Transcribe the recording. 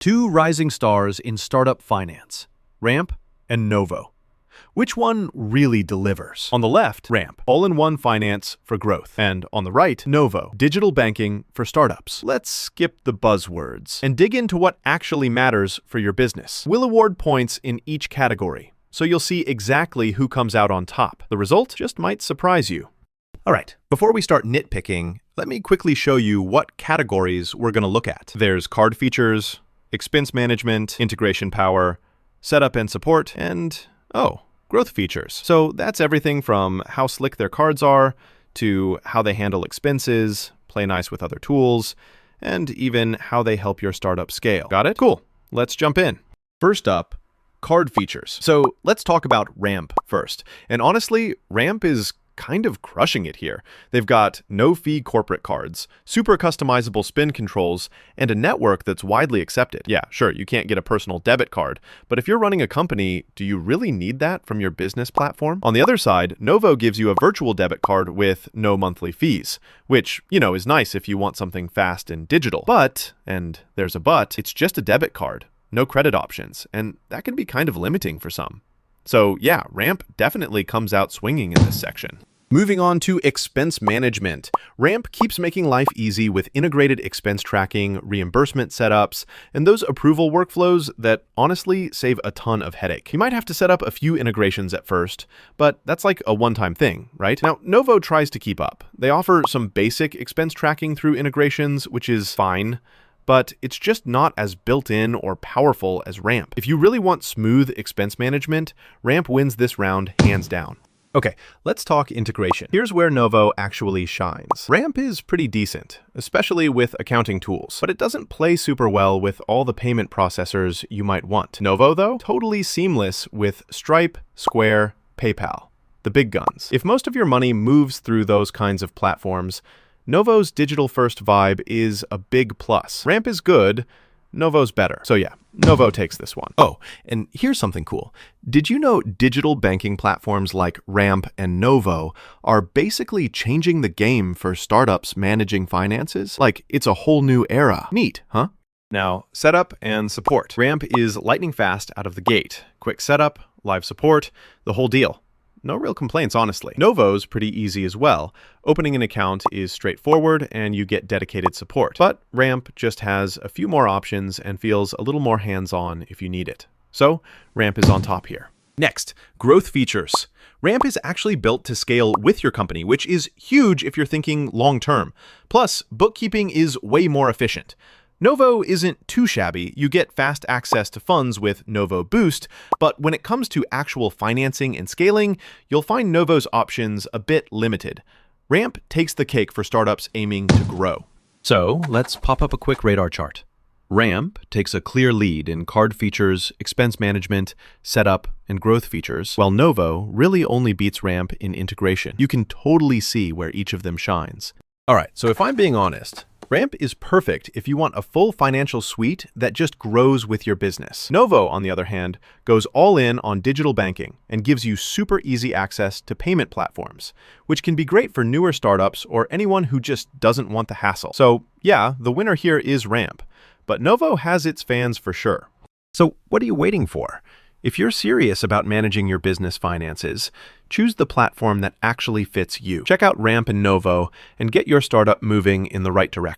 Two rising stars in startup finance, Ramp and Novo. Which one really delivers? On the left, Ramp, all-in-one finance for growth. And on the right, Novo, digital banking for startups. Let's skip the buzzwords and dig into what actually matters for your business. We'll award points in each category, so you'll see exactly who comes out on top. The result just might surprise you. All right, before we start nitpicking, let me quickly show you what categories we're going to look at. There's card features, expense management, integration power, setup and support, and, growth features. So that's everything from how slick their cards are, to how they handle expenses, play nice with other tools, and even how they help your startup scale. Got it? Cool. Let's jump in. First up, card features. So let's talk about Ramp first. And honestly, Ramp is kind of crushing it here. They've got no-fee corporate cards, super customizable spend controls, and a network that's widely accepted. Yeah, sure, you can't get a personal debit card, but if you're running a company, do you really need that from your business platform? On the other side, Novo gives you a virtual debit card with no monthly fees, which, is nice if you want something fast and digital. But, and there's a but, it's just a debit card, no credit options, and that can be kind of limiting for some. So yeah, Ramp definitely comes out swinging in this section. Moving on to expense management. Ramp keeps making life easy with integrated expense tracking, reimbursement setups, and those approval workflows that honestly save a ton of headache. You might have to set up a few integrations at first, but that's like a one-time thing, right? Now, Novo tries to keep up. They offer some basic expense tracking through integrations, which is fine, but it's just not as built-in or powerful as Ramp. If you really want smooth expense management, Ramp wins this round hands down. Okay, let's talk integration. Here's where Novo actually shines. Ramp is pretty decent, especially with accounting tools, but it doesn't play super well with all the payment processors you might want. Novo, though, totally seamless with Stripe, Square, PayPal, the big guns. If most of your money moves through those kinds of platforms, Novo's digital-first vibe is a big plus. Ramp is good, Novo's better. So yeah, Novo takes this one. Oh, and here's something cool. Did you know digital banking platforms like Ramp and Novo are basically changing the game for startups managing finances? Like, it's a whole new era. Neat, huh? Now, setup and support. Ramp is lightning fast out of the gate. Quick setup, live support, the whole deal. No real complaints, honestly. Novo's pretty easy as well. Opening an account is straightforward and you get dedicated support. But Ramp just has a few more options and feels a little more hands-on if you need it. So Ramp is on top here. Next, growth features. Ramp is actually built to scale with your company, which is huge if you're thinking long-term. Plus, bookkeeping is way more efficient. Novo isn't too shabby. You get fast access to funds with Novo Boost, but when it comes to actual financing and scaling, you'll find Novo's options a bit limited. Ramp takes the cake for startups aiming to grow. So let's pop up a quick radar chart. Ramp takes a clear lead in card features, expense management, setup, and growth features, while Novo really only beats Ramp in integration. You can totally see where each of them shines. All right, so if I'm being honest, Ramp is perfect if you want a full financial suite that just grows with your business. Novo, on the other hand, goes all in on digital banking and gives you super easy access to payment platforms, which can be great for newer startups or anyone who just doesn't want the hassle. So yeah, the winner here is Ramp, but Novo has its fans for sure. So what are you waiting for? If you're serious about managing your business finances, choose the platform that actually fits you. Check out Ramp and Novo and get your startup moving in the right direction.